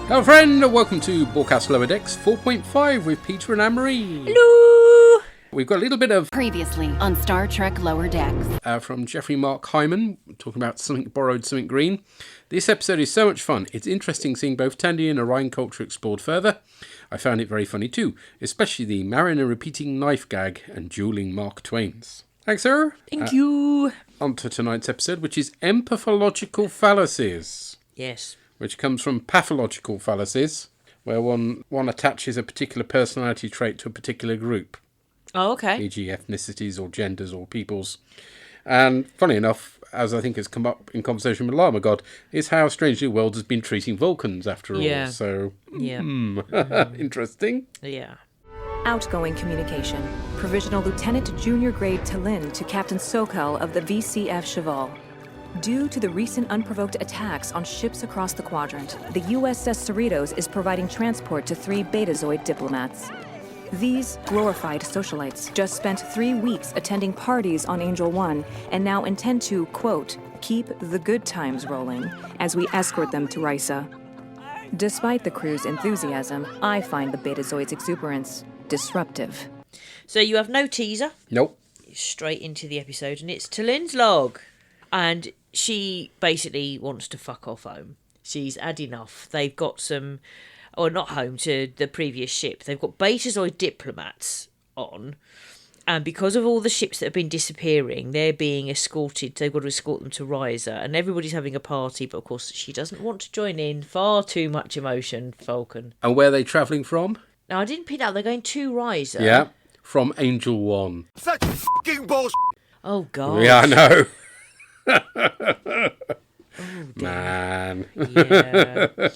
Hello friend, welcome to Borgcast Lower Decks 4.5 with Peter and Anne-Marie. Hello! We've got a little bit of... Previously on Star Trek Lower Decks. From Jeffrey Mark Hyman, talking about something borrowed, something green. This episode is so much fun. It's interesting seeing both Tandy and Orion culture explored further. I found it very funny too, especially the Mariner repeating knife gag and dueling Mark Twains. Thanks, sir. Thank you. On to tonight's episode, which is Empathalogical Fallacies. Yes. Which comes from pathological fallacies, where one attaches a particular personality trait to a particular group. Oh, okay. E.g. ethnicities or genders or peoples. And funny enough, as I think has come up in conversation with Llama God, is how Strangely World has been treating Vulcans after all. So, interesting. Yeah. Outgoing communication. Provisional Lieutenant Junior Grade Talin to Captain Sokal of the VCF Cheval. Due to the recent unprovoked attacks on ships across the quadrant, the USS Cerritos is providing transport to 3 Betazoid diplomats. These glorified socialites just spent 3 weeks attending parties on Angel 1 and now intend to, quote, keep the good times rolling as we escort them to Risa. Despite the crew's enthusiasm, I find the Betazoid's exuberance disruptive. So you have no teaser. Nope. Straight into the episode, and it's Talin's log. And she basically wants to fuck off home. She's had enough. They've got some... Or not home, to the previous ship. They've got Betazoid diplomats on. And because of all the ships that have been disappearing, they're being escorted. They've got to escort them to Risa. And everybody's having a party. But of course, she doesn't want to join in. Far too much emotion, Falcon. And where are they travelling from? Now, I didn't pick out. They're going to Risa. Yeah, from Angel 1. Such f***ing bullshit. Oh, God. Yeah, I know. Man. Man. Yeah.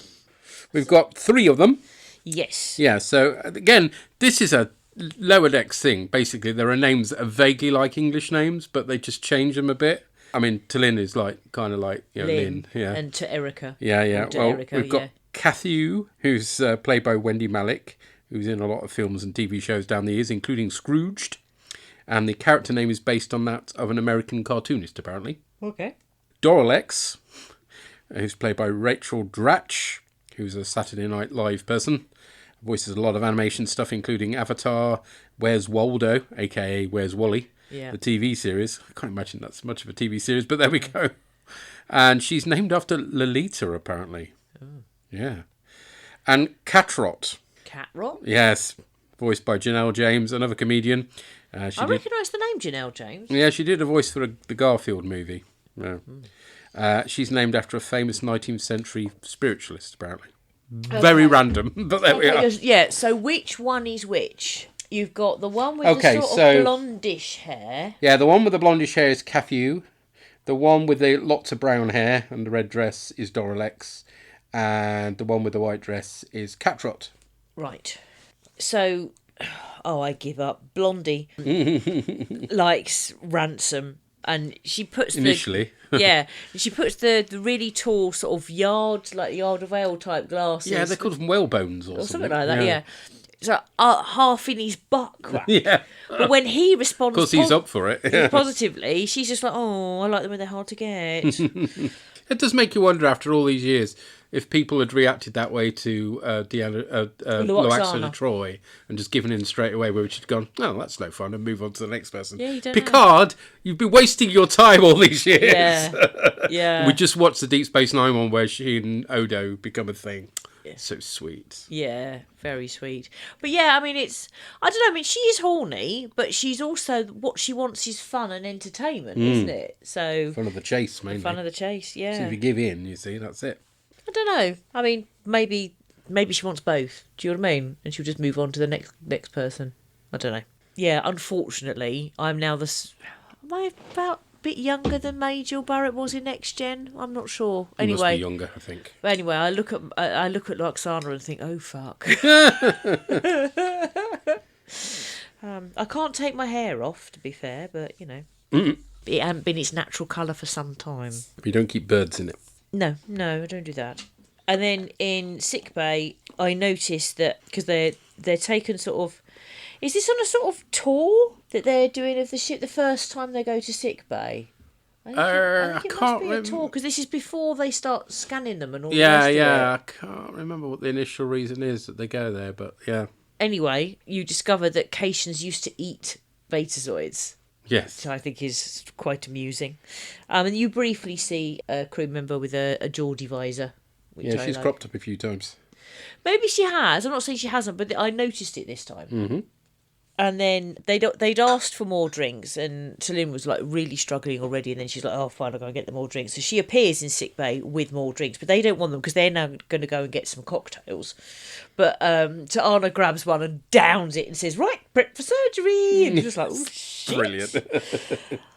We've got 3 of them. Yes. Yeah, so again, this is a Lower Decks thing. Basically, there are names that are vaguely like English names, but they just change them a bit. I mean, Talin is kind of like Lynn. Yeah. And to Erica. Yeah. To Well, Erica, we've got Kathy, who's played by Wendy Malick, who's in a lot of films and TV shows down the years, including Scrooged. And the character name is based on that of an American cartoonist, apparently. Okay. Doralex, who's played by Rachel Dratch, who's a Saturday Night Live person. Voices a lot of animation stuff, including Avatar, Where's Waldo, a.k.a. Where's Wally, the TV series. I can't imagine that's much of a TV series, but there we go. And she's named after Lolita, apparently. Oh. Yeah. And Catrot. Catrot? Yes, voiced by Janelle James, another comedian. I recognise the name Janelle James. Yeah, she did a voice for the Garfield movie. Yeah. She's named after a famous 19th century spiritualist, apparently. Okay. Very random, but there we are. Yeah, so which one is which? You've got the one with the sort of blondish hair. Yeah, the one with the blondish hair is Kathy. The one with the lots of brown hair and the red dress is Doralex. And the one with the white dress is Catrot. Right. So... Oh, I give up. Blondie likes Ransom, and she puts initially. She puts the really tall sort of yard of ale type glasses. Yeah, they're called whalebones or something like that. Yeah. So half in his butt crack. Yeah. But when he responds, of course, he's up for it. Positively, she's just like, oh, I like them when they're hard to get. It does make you wonder after all these years if people had reacted that way to Loaxana Troy and just given in straight away, where she'd gone, oh, that's no fun, and move on to the next person. Yeah, you don't Picard, know. You've been wasting your time all these years. Yeah. We just watched the Deep Space Nine one where she and Odo become a thing. Yeah. So sweet. Yeah, very sweet. But yeah, I mean, I don't know, I mean, she is horny, but she's also, what she wants is fun and entertainment, isn't it? So fun of the chase, mainly. Fun of the chase, yeah. So if you give in, you see, that's it. I don't know. I mean, maybe she wants both. Do you know what I mean? And she'll just move on to the next person. I don't know. Yeah, unfortunately, I'm now am I about a bit younger than Majel Barrett was in Next Gen? I'm not sure. You anyway, must be younger, I think. But anyway, I look at Loaxana and think, oh fuck. I can't take my hair off, to be fair, but you know, it hasn't been its natural colour for some time. But you don't keep birds in it. No, I don't do that. And then in sickbay, I noticed that because they're taken sort of. Is this on a sort of tour that they're doing of the ship the first time they go to sickbay? I think it must be a tour, because this is before they start scanning them and all the rest of it. I can't remember what the initial reason is that they go there, but yeah. Anyway, you discover that Caitians used to eat betazoids, Yes. which I think is quite amusing. And you briefly see a crew member with a Geordie visor. Which Yeah, I she's like. cropped up a few times. Maybe she has. I'm not saying she hasn't, but I noticed it this time. Mm-hmm. And then they'd asked for more drinks, and Talin was like really struggling already. And then she's like, "Oh, fine, I'll go and get them more drinks." So she appears in sickbay with more drinks, but they don't want them because they're now going to go and get some cocktails. But Ta'ana grabs one and downs it and says, "Right, prep for surgery." And just like, "Oh shit!" Brilliant.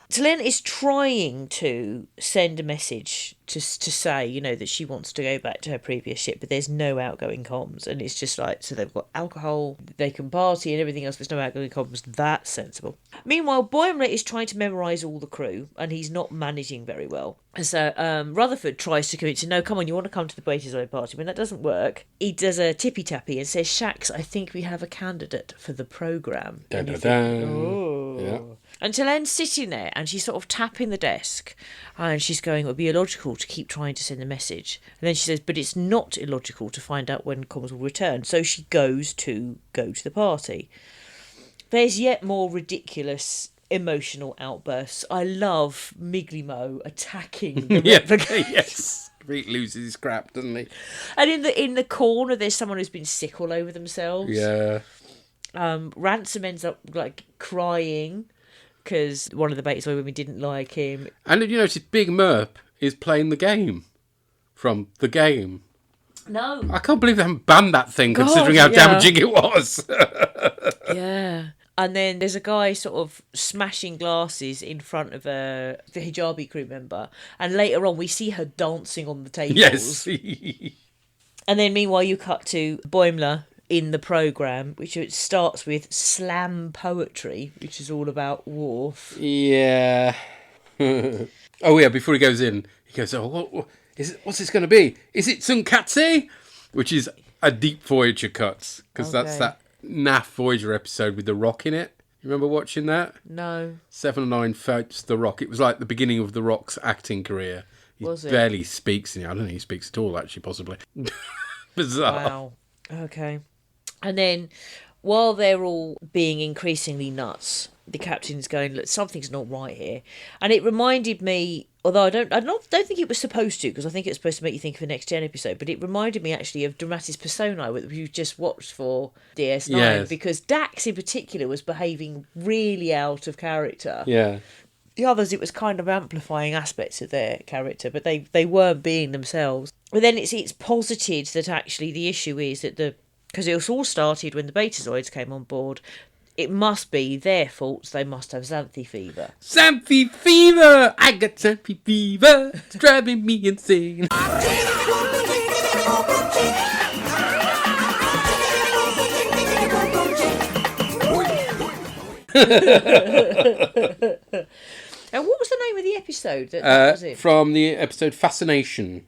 Talin is trying to send a message to say, you know, that she wants to go back to her previous ship, but there's no outgoing comms, and it's just like, so they've got alcohol, they can party and everything else, there's no outgoing comms. That's sensible. Meanwhile, Boimler is trying to memorise all the crew, and he's not managing very well. So Rutherford tries to convince him, no, come on, you want to come to the Betazoid party. When that doesn't work, he does a tippy-tappy and says, Shax, I think we have a candidate for the programme. Oh. Yeah. And Talen's sitting there and she's sort of tapping the desk and she's going, it would be illogical to keep trying to send the message. And then she says, but it's not illogical to find out when comms will return. So she goes to go to the party. There's yet more ridiculous emotional outbursts. I love Miglimo attacking the replica. Yes. He loses his crap, doesn't he? And in the corner there's someone who's been sick all over themselves. Yeah. Ransom ends up like crying because one of the Betazoid women didn't like him. And did you notice Big Merp is playing the game from the game? No. I can't believe they haven't banned that thing, God, considering how yeah. damaging it was. Yeah. And then there's a guy sort of smashing glasses in front of the hijabi crew member. And later on, we see her dancing on the tables. Yes. And then meanwhile, you cut to Boimler in the programme, which it starts with slam poetry, which is all about Worf. Yeah. Oh, yeah, before he goes in, he goes, what is it, what's this going to be? Is it Tsunkatse? Which is a Deep Voyager cut, because that's that naff Voyager episode with the Rock in it. You remember watching that? No. 7 and 9 fights the Rock. It was like the beginning of the Rock's acting career. He barely speaks in it. I don't think he speaks at all, actually, possibly. Bizarre. Wow. Okay. And then, while they're all being increasingly nuts, the captain's going, look, something's not right here. And it reminded me, although I don't think it was supposed to, because I think it was supposed to make you think of a Next Gen episode, but it reminded me actually of Dramatis Personae, which we've just watched for DS9, yes. Because Dax in particular was behaving really out of character. Yeah. The others, it was kind of amplifying aspects of their character, but they weren't being themselves. But then it's posited that actually the issue is that because it was all started when the Betazoids came on board, it must be their fault. They must have Zanthi fever. Zanthi fever! I got Zanthi fever! It's driving me insane. And what was the name of the episode? That was it? From the episode Fascination.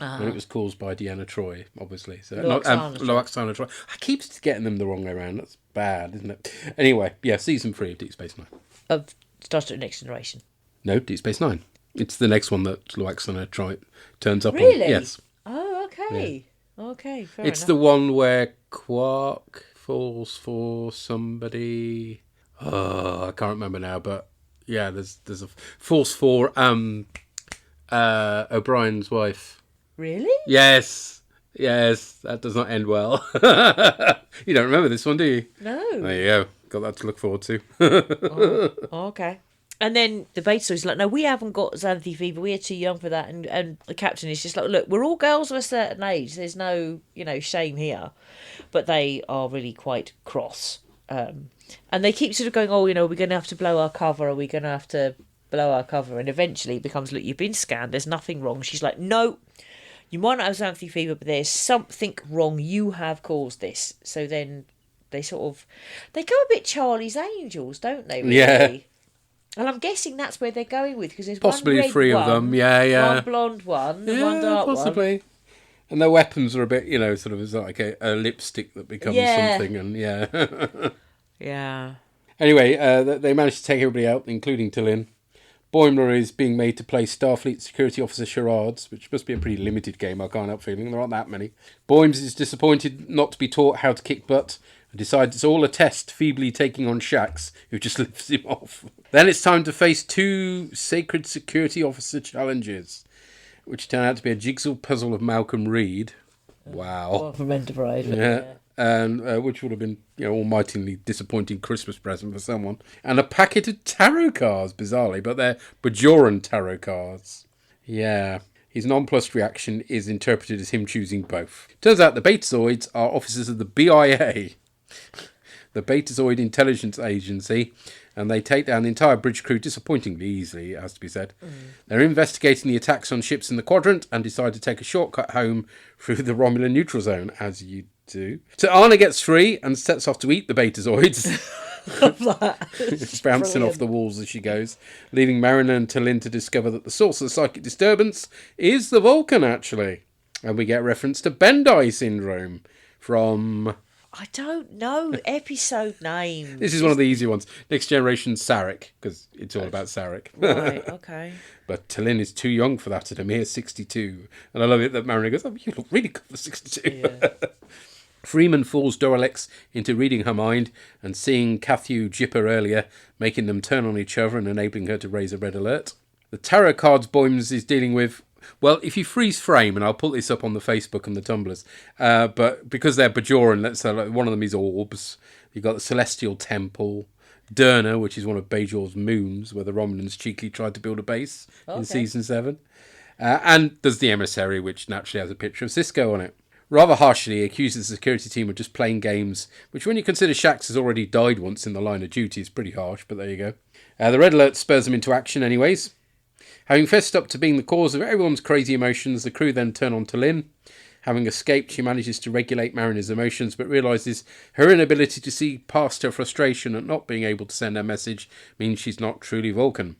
And it was caused by Deanna Troi, obviously. So Loaxana Troi. I keep getting them the wrong way around. That's bad, isn't it? Anyway, yeah, season 3 of Deep Space Nine. Of Star Trek Next Generation. No, Deep Space Nine. It's the next one that Loaxana Troi turns up Really? on. Yes. Oh, okay. Yeah. Okay, fair It's enough. the one where Quark falls for somebody. Oh, I can't remember now, but yeah, there's a falls for O'Brien's wife. Really? Yes, that does not end well. You don't remember this one, do you? No. There you go. Got that to look forward to. Oh, okay. And then the Betazoid's like, no, we haven't got Xanthi fever. We're too young for that. And the captain is just like, look, we're all girls of a certain age. There's no, shame here. But they are really quite cross. And they keep sort of going, we're going to have to blow our cover. Are we going to have to blow our cover? And eventually it becomes, look, you've been scanned. There's nothing wrong. She's like, no. You might not have Xanthi fever, but there's something wrong. You have caused this. So then they go a bit Charlie's Angels, don't they? Really? Yeah. And I'm guessing that's where they're going with, because there's Possibly one red 3 of them. Yeah. One blonde one, and one dark possibly. one. And their weapons are a bit, sort of as like a lipstick that becomes something. And yeah. Yeah. Anyway, they managed to take everybody out, including T'Lyn. Boimler is being made to play Starfleet Security Officer charades, which must be a pretty limited game, I can't help feeling. There aren't that many. Boims is disappointed not to be taught how to kick butt and decides it's all a test, feebly taking on Shax, who just lifts him off. Then it's time to face 2 Sacred Security Officer challenges, which turn out to be a jigsaw puzzle of Malcolm Reed. Wow. From Enterprise. Yeah. And which would have been, almightily disappointing Christmas present for someone. And a packet of tarot cards, bizarrely, but they're Bajoran tarot cards. Yeah. His nonplussed reaction is interpreted as him choosing both. Turns out the Betazoids are officers of the BIA, the Betazoid Intelligence Agency, and they take down the entire bridge crew disappointingly easily, it has to be said. They're investigating the attacks on ships in the quadrant and decide to take a shortcut home through the Romulan neutral zone, as you do. So Anna gets free and sets off to eat the Betazoids, bouncing off the walls as she goes, leaving Mariner and T'Lyn to discover that the source of the psychic disturbance is the Vulcan, actually. And we get reference to Bendai syndrome from... I don't know episode names. This is one of the easy ones. Next Generation Sarek, because it's all about Sarek. Right, okay. But T'Lyn is too young for that at a mere 62. And I love it that Mariner goes, you look really good for 62. Yeah. Freeman fools Doralex into reading her mind and seeing Kathu Jipper earlier, making them turn on each other and enabling her to raise a red alert. The tarot cards Boims is dealing with... Well, if you freeze frame, and I'll put this up on the Facebook and the Tumblrs, but because they're Bajoran, let's say one of them is orbs. You've got the Celestial Temple, Derna, which is one of Bajor's moons, where the Romulans cheekily tried to build a base in Season 7. And there's the Emissary, which naturally has a picture of Cisco on it. Rather harshly, he accuses the security team of just playing games, which when you consider Shax has already died once in the line of duty is pretty harsh, but there you go. The red alert spurs them into action anyways. Having fessed up to being the cause of everyone's crazy emotions, the crew then turn on T'Lyn. Having escaped, she manages to regulate Mariner's emotions, but realises her inability to see past her frustration at not being able to send her message means she's not truly Vulcan.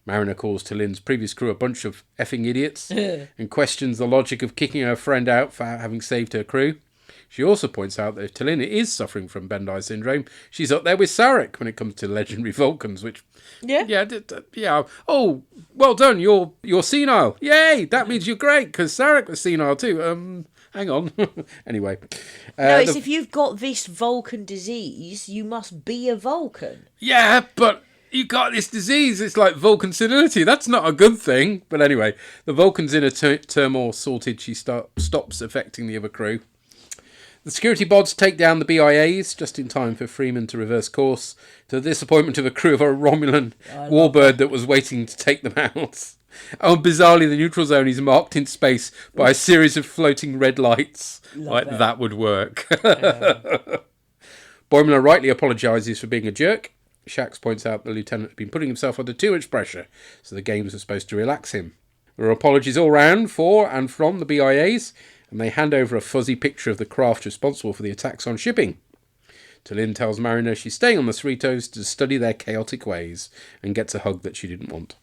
Mariner calls T'Lyn's previous crew a bunch of effing idiots and questions the logic of kicking her friend out for having saved her crew. She also points out that if T'Lyn is suffering from Bendai syndrome, she's up there with Sarek when it comes to legendary Vulcans, which... Yeah. Oh, well done, you're senile. Yay, that means you're great, because Sarek was senile too. Hang on. Anyway. It's if you've got this Vulcan disease, you must be a Vulcan. Yeah, but... You got this disease, it's like Vulcan senility. That's not a good thing. But anyway, the Vulcan's inner turmoil sorted, she stops affecting the other crew. The security bods take down the BIAs just in time for Freeman to reverse course, to the disappointment of a crew of a Romulan warbird that was waiting to take them out. Oh, and bizarrely, the neutral zone is marked in space by a series of floating red lights. That would work. Boimler rightly apologises for being a jerk. Shax points out the lieutenant had been putting himself under too much pressure, so the games were supposed to relax him. There are apologies all round for and from the BIAs, and they hand over a fuzzy picture of the craft responsible for the attacks on shipping. T'Lyn tells Mariner she's staying on the Cerritos to study their chaotic ways, and gets a hug that she didn't want.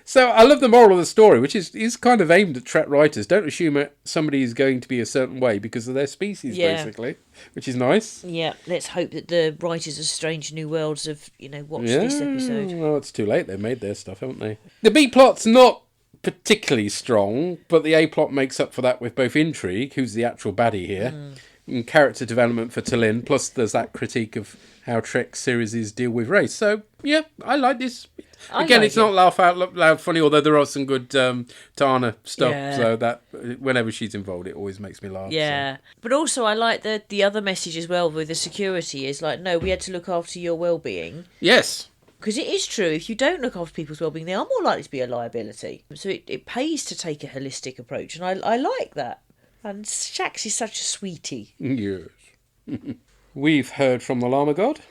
So I love the moral of the story, which is kind of aimed at Trek writers. Don't assume somebody is going to be a certain way because of their species, basically, which is nice. Yeah, let's hope that the writers of Strange New Worlds have, watched this episode. Well, it's too late. They've made their stuff, haven't they? The B plot's not particularly strong, but the A plot makes up for that with both intrigue, who's the actual baddie here, and character development for T'Lyn, plus there's that critique of how Trek series deal with race. So, yeah, I like this. Again, it's not laugh out loud funny, although there are some good Tana stuff, so that whenever she's involved, it always makes me laugh. Yeah, so. But also I like the other message as well with the security is like, no, we had to look after your well-being. Yes. Because it is true, if you don't look after people's well-being, they are more likely to be a liability. So it pays to take a holistic approach, and I like that. And Shax is such a sweetie. Yes. We've heard from the Llama God.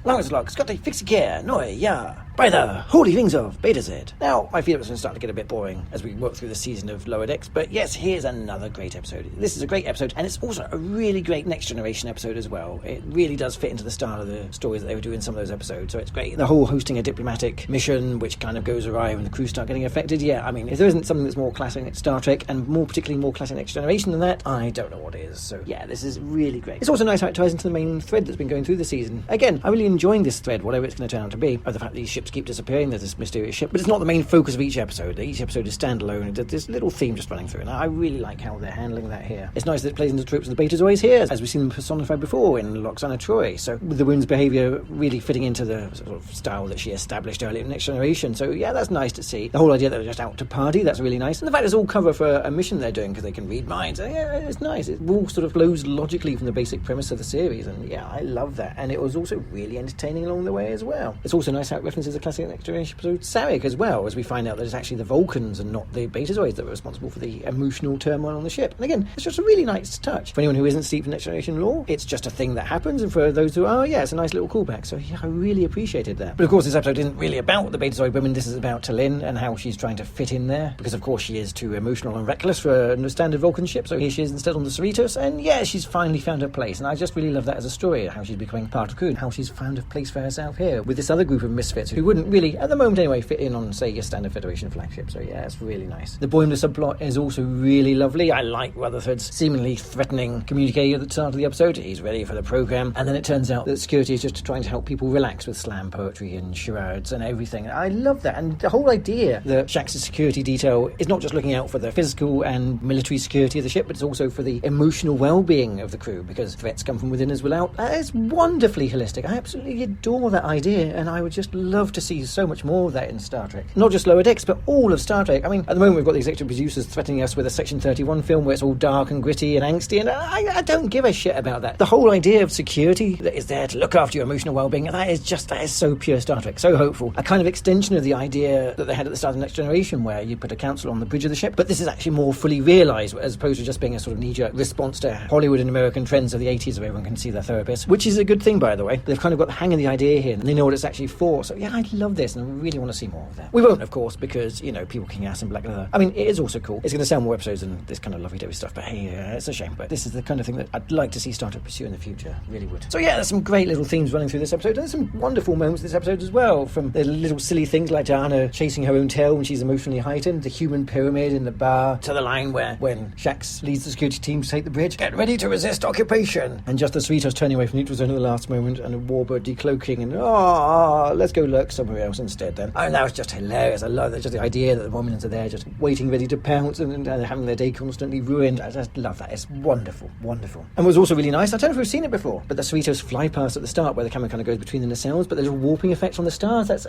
Lancelot, Scotty, fix gear, Noi, yeah. By the holy things of Beta Z. Now, I feel it's going to start to get a bit boring as we work through the season of Lower Decks, but yes, here's another great episode. This is a great episode, and it's also a really great Next Generation episode as well. It really does fit into the style of the stories that they were doing in some of those episodes, so it's great. The whole hosting a diplomatic mission, which kind of goes awry when the crew start getting affected, yeah, I mean, if there isn't something that's more classic Star Trek, and particularly more classic Next Generation than that, I don't know what is. So yeah, this is really great. It's also nice how it ties into the main thread that's been going through the season. Again, I really enjoying this thread, whatever it's going to turn out to be, of the fact that these ships keep disappearing. There's this mysterious ship, but it's not the main focus of each episode. Each episode is standalone. There's this little theme just running through, and I really like how they're handling that here. It's nice that it plays into the tropes of the Betazoids here, as we've seen them personified before in Loxana Troy. So with the woman's behaviour really fitting into the sort of style that she established earlier in Next Generation. So yeah, that's nice to see. The whole idea that they're just out to party, that's really nice. And the fact it's all cover for a mission they're doing because they can read minds. Yeah, it's nice. It all sort of flows logically from the basic premise of the series, and yeah, I love that. And it was also really entertaining along the way as well. It's also nice how it references the classic Next Generation episode Sarek as well, as we find out that it's actually the Vulcans and not the Betazoids that were responsible for the emotional turmoil on the ship. And again, it's just a really nice touch. For anyone who isn't steeped in Next Generation lore, it's just a thing that happens, and for those who are, yeah, it's a nice little callback. So yeah, I really appreciated that. But of course, this episode isn't really about the Betazoid women. This is about T'Lyn and how she's trying to fit in there, because of course she is too emotional and reckless for a standard Vulcan ship. So here she is instead on the Cerritos, and yeah, she's finally found her place. And I just really love that as a story, how she's becoming part of the crew, and how she's found a place for herself here with this other group of misfits who wouldn't really, at the moment anyway, fit in on, say, your standard Federation flagship. So yeah, it's really nice. The Boimler subplot is also really lovely. I like Rutherford's seemingly threatening communique at the start of the episode. He's ready for the program, and then it turns out that security is just trying to help people relax with slam poetry and charades and everything. I love that, and the whole idea that Shax's security detail is not just looking out for the physical and military security of the ship, but it's also for the emotional well-being of the crew, because threats come from within as well out. That is wonderfully holistic. I absolutely adore that idea, and I would just love to see so much more of that in Star Trek. Not just Lower Decks, but all of Star Trek. I mean, at the moment we've got the executive producers threatening us with a Section 31 film where it's all dark and gritty and angsty, and I don't give a shit about that. The whole idea of security that is there to look after your emotional well-being, that is so pure Star Trek, so hopeful. A kind of extension of the idea that they had at the start of Next Generation, where you put a council on the bridge of the ship, but this is actually more fully realised, as opposed to just being a sort of knee-jerk response to Hollywood and American trends of the 80s where everyone can see their therapist, which is a good thing, by the way. They've kind of got the hang of the idea here, and they know what it's actually for. So yeah, I love this, and I really want to see more of that. We won't, of course, because, you know, people kicking ass in black leather. I mean, it is also cool. It's going to sell more episodes than this kind of lovey-dovey stuff, but hey, it's a shame. But this is the kind of thing that I'd like to see Star Trek pursue in the future. Really would. So yeah, there's some great little themes running through this episode, and there's some wonderful moments in this episode as well, from the little silly things like Diana chasing her own tail when she's emotionally heightened, the human pyramid in the bar, to the line where when Shax leads the security team to take the bridge, get ready to resist occupation, and just the Cerritos turning away from neutral zone at the last moment, and a warbird decloaking, and let's go lurk somewhere else instead then. And that was just hilarious. I love that, just the idea that the Romulans are there just waiting ready to pounce and having their day constantly ruined. I just love that. It's wonderful, wonderful. And what was also really nice, I don't know if we've seen it before, but the Cerritos fly past at the start where the camera kind of goes between the nacelles, but there's a warping effect on the stars. That's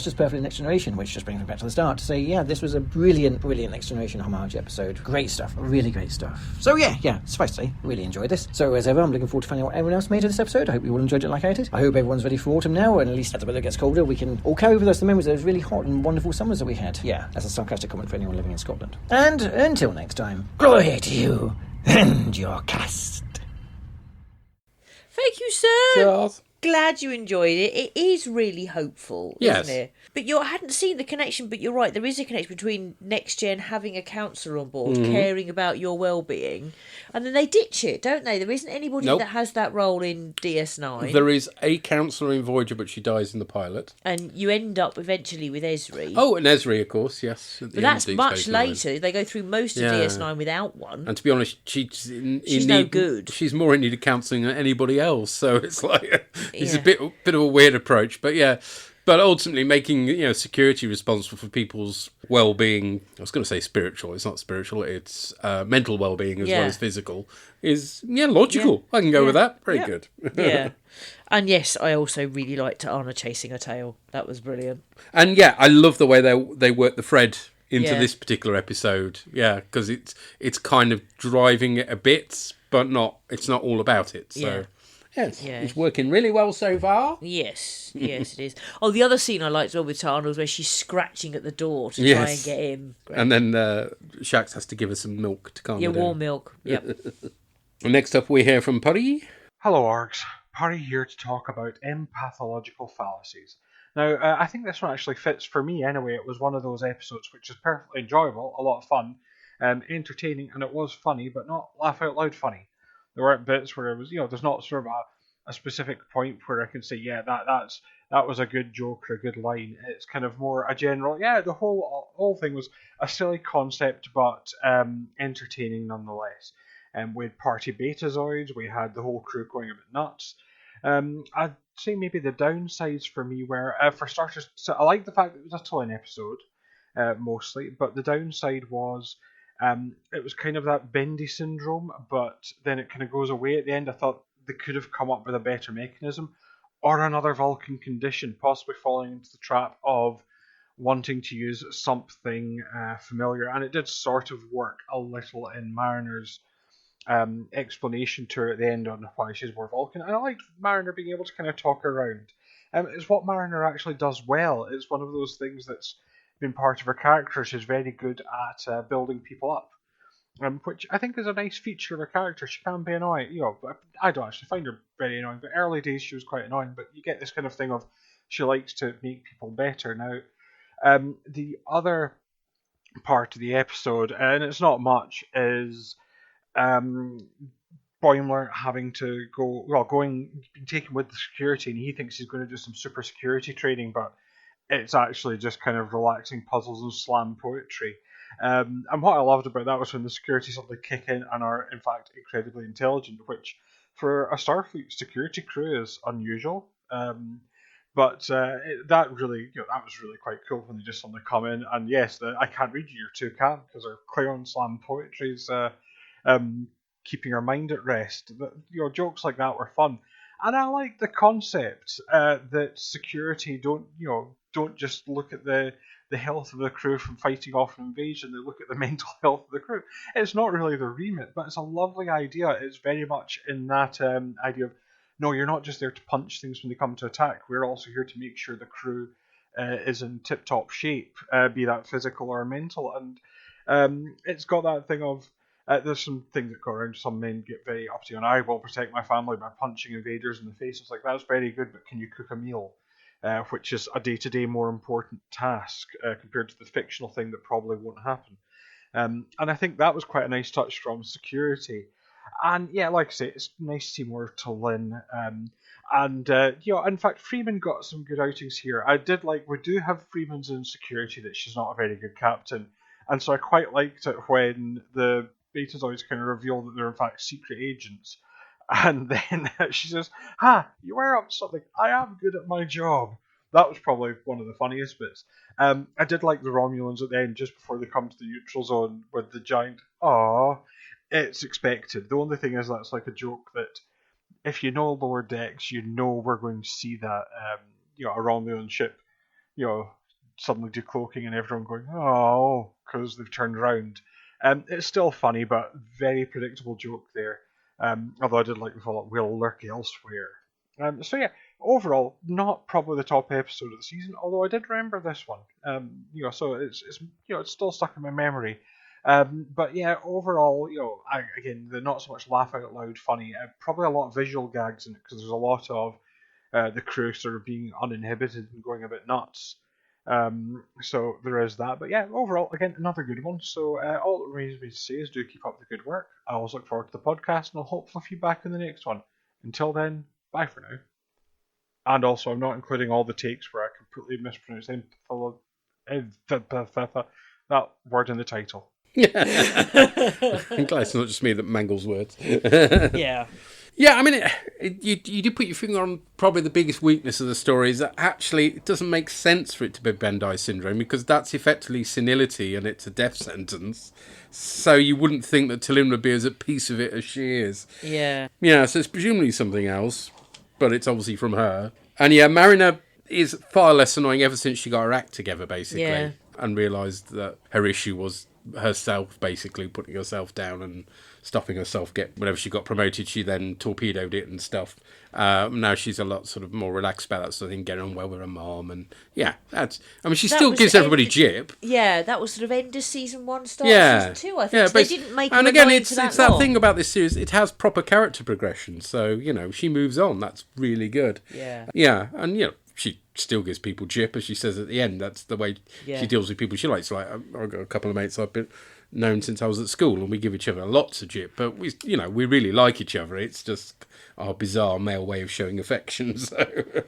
just perfect Next Generation, which just brings me back to the start to say, yeah, this was a brilliant Next Generation homage episode. Great stuff, really great stuff. So yeah, suffice to say, really enjoyed this. So as ever, I'm looking forward to finding out what everyone else made of this episode. I hope you all enjoyed it like I did. I hope everyone's ready for autumn now, and at least as the weather gets colder, we can all carry with us the memories of those really hot and wonderful summers that we had. Yeah, that's a sarcastic comment for anyone living in Scotland. And until next time, glory to you and your cast. Thank you, sir. Charles. Glad you enjoyed it. It is really hopeful, Yes. isn't it? But I hadn't seen the connection, but you're right, there is a connection between Next Gen having a counsellor on board, caring about your well-being, and then they ditch it, don't they? There isn't anybody Nope. that has that role in DS9. There is a counsellor in Voyager, but she dies in the pilot. And you end up eventually with Esri. Oh, and Esri, of course, yes. But that's much later. They go through most of Yeah. DS9 without one. And to be honest, she's no good. She's more in need of counselling than anybody else. So it's like it's Yeah. a bit of a weird approach, but yeah. But ultimately, making security responsible for people's well-being. I was going to say spiritual. It's not spiritual. It's mental well-being as well as physical. Is logical. Yeah. I can go with that. Very Yeah. good. Yeah. And yes, I also really liked Anna chasing her tail. That was brilliant. And yeah, I love the way they work the thread into Yeah. this particular episode. Yeah, because it's kind of driving it a bit, but it's not all about it. So. Yeah. Yes, Yeah. it's working really well so far. Yes, it is. Oh, the other scene I liked as well with Tana was where she's scratching at the door to try Yes. and get in. Great. And then Shax has to give her some milk to calm her down. Warm milk. Yep. Next up, we hear from Putty. Hello, Args. Parry here to talk about empathological fallacies. Now, I think this one actually fits for me anyway. It was one of those episodes which is perfectly enjoyable, a lot of fun, entertaining, and it was funny, but not laugh out loud funny. There weren't bits where it was, there's not sort of a specific point where I can say, yeah, that was a good joke or a good line. It's kind of more a general, the whole thing was a silly concept, but entertaining nonetheless. We had party betazoids, we had the whole crew going a bit nuts. I say maybe the downsides for me were, for starters, so I like the fact that it was a Tulin episode, mostly, but the downside was it was kind of that bendy syndrome, but then it kind of goes away at the end. I thought they could have come up with a better mechanism, or another Vulcan condition, possibly falling into the trap of wanting to use something familiar, and it did sort of work a little in Mariner's explanation to her at the end on why she's more Vulcan, and I liked Mariner being able to kind of talk around. It's what Mariner actually does well. It's one of those things that's been part of her character. She's very good at building people up, which I think is a nice feature of her character. She can be annoying, I don't actually find her very annoying, but early days she was quite annoying, but you get this kind of thing of she likes to make people better. Now, the other part of the episode, and it's not much, is Boimler having to being taken with the security, and he thinks he's going to do some super security training, but it's actually just kind of relaxing puzzles and slam poetry. And what I loved about that was when the security suddenly kick in and are, in fact, incredibly intelligent, which for a Starfleet security crew is unusual. But that really, that was really quite cool when they just suddenly come in. And yes, I can't read you, you two can, because our Cleon slam poetry is keeping our mind at rest. Jokes like that were fun. And I like the concept that security don't just look at the health of the crew from fighting off an invasion, they look at the mental health of the crew. It's not really the remit, but it's a lovely idea. It's very much in that idea of, no, you're not just there to punch things when they come to attack. We're also here to make sure the crew is in tip-top shape, be that physical or mental. And it's got that thing of, there's some things that go around. Some men get very uppity on, I will protect my family by punching invaders in the face. It's like, that's very good, but can you cook a meal? Which is a day-to-day more important task compared to the fictional thing that probably won't happen. And I think that was quite a nice touch from security. And yeah, like I say, it's nice to see more to Lynn. In fact, Freeman got some good outings here. I did like, we do have Freeman's in security that she's not a very good captain. And so I quite liked it when the Betazoids kind of reveal that they're in fact secret agents. And then she says, you were up to something. I am good at my job. That was probably one of the funniest bits. I did like the Romulans at the end, just before they come to the neutral zone with the giant, it's expected. The only thing is that's like a joke that if you know Lower Decks, you know we're going to see that, a Romulan ship, suddenly decloaking and everyone going, because they've turned around. It's still funny, but very predictable joke there. Although I did like the follow-up, we'll lurk elsewhere. Overall, not probably the top episode of the season, although I did remember this one. So it's still stuck in my memory. But yeah, overall, the not so much laugh out loud funny, probably a lot of visual gags in it, because there's a lot of the crew sort of being uninhibited and going a bit nuts. So there is that. But yeah, overall, again, another good one. So all that remains me to say is do keep up the good work. I always look forward to the podcast, and I'll hopefully be back in the next one. Until then, bye for now. And also, I'm not including all the takes where I completely mispronounce that word in the title. I'm glad it's not just me that mangles words. Yeah. Yeah, I mean, you do put your finger on probably the biggest weakness of the story is that actually it doesn't make sense for it to be Bandai syndrome, because that's effectively senility and it's a death sentence. So you wouldn't think that T'Lyn would be as at peace with it as she is. Yeah. Yeah, so it's presumably something else, but it's obviously from her. And yeah, Mariner is far less annoying ever since she got her act together, basically, and realised that her issue was herself, basically putting herself down and stopping herself whenever she got promoted, she then torpedoed it and stuff. Now she's a lot sort of more relaxed about that sort of thing, getting on well with her mom, and she still gives everybody jip. Yeah, that was sort of end of season 1, start of season 2, I think. So they didn't make and her again, annoying it's for that that long. thing about this series, it has proper character progression, so, she moves on, that's really good. Yeah, and, she still gives people jip, as she says at the end. That's the way she deals with people she likes. Like, I've got a couple of mates I've been known since I was at school, and we give each other lots of jip, but we really like each other. It's just our bizarre male way of showing affection. So.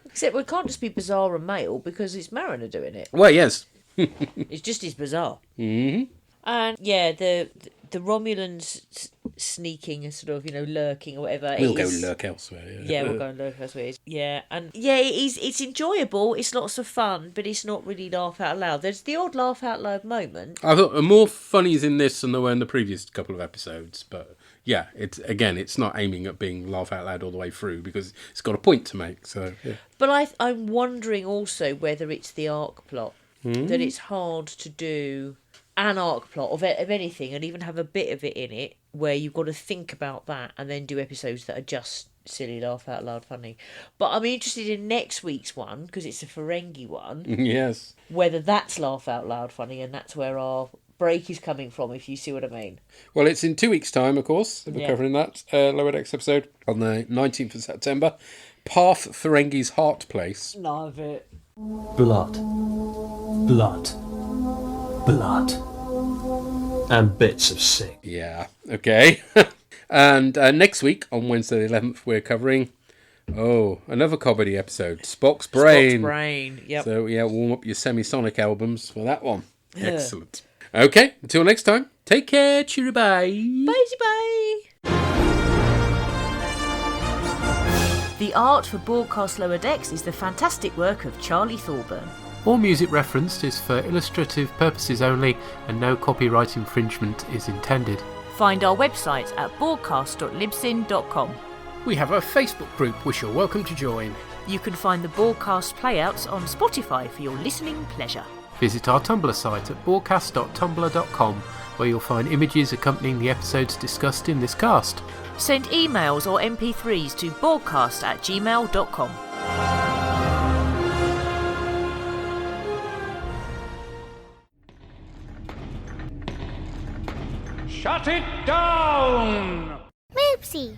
Except we can't just be bizarre and male, because it's Mariner doing it. Well, yes. It's just as bizarre. Mm-hmm. And yeah, the the Romulans sneaking and sort of, lurking or whatever. We'll go lurk elsewhere. Yeah, we'll go and lurk elsewhere. Yeah, and yeah, it's enjoyable. It's lots of fun, but it's not really laugh out loud. There's the odd laugh out loud moment. I thought more funnies in this than there were in the previous couple of episodes, but yeah, it's not aiming at being laugh out loud all the way through because it's got a point to make. So yeah. But I'm wondering also whether it's the arc plot that it's hard to do an arc plot of anything and even have a bit of it in it where you've got to think about that and then do episodes that are just silly, laugh out loud funny. But I'm interested in next week's one because it's a Ferengi one. Yes. Whether that's laugh out loud funny, and that's where our break is coming from, if you see what I mean. Well, it's in 2 weeks' time, of course. We're covering that Lower Decks episode on the 19th of September. Parth Ferengi's Heart Place. Love it. Blood. Blood. Blood. And bits of sick. Yeah, okay. And next week, on Wednesday the 11th, we're covering, another comedy episode, Spock's Brain. Spock's Brain, yep. So, yeah, warm up your Semisonic albums for that one. Excellent. Okay, until next time, take care, cheerio, bye. Bye. The art for Borgcast Lower Decks is the fantastic work of Charlie Thorburn. All music referenced is for illustrative purposes only, and no copyright infringement is intended. Find our website at borgcast.libsyn.com. We have a Facebook group which you're welcome to join. You can find the Borgcast playouts on Spotify for your listening pleasure. Visit our Tumblr site at borgcast.tumblr.com, where you'll find images accompanying the episodes discussed in this cast. Send emails or MP3s to borgcast@gmail.com. Shut it down! Whoopsie!